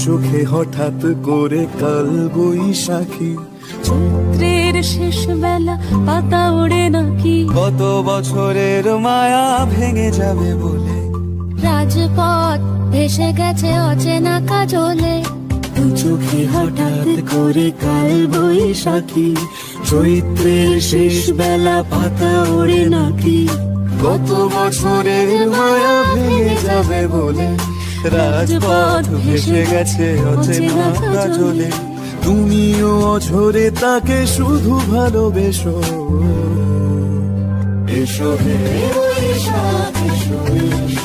চোখে হঠাৎ করে কাল বৈশাখী, চৈত্রের শেষ বেলা পাতা ওড়ে নাকি, কত বছরের মায়া ভেঙে যাবে বলে, রাজপথ ভেসে গেছে অচেনা কাজলে, দু চোখে হঠাৎ করে কাল বৈশাখী, চৈত্রের শেষ বেলা পাতা ওড়ে নাকি, কত বছরের মায়া ভেঙে যাবে বলে, রাজপথ ভেসে গেছে অচেনা কাজলে, তুমিও অঝরে তাকে শুধু ভালোবেসো, এসো হে বৈশাখ এসো এসো।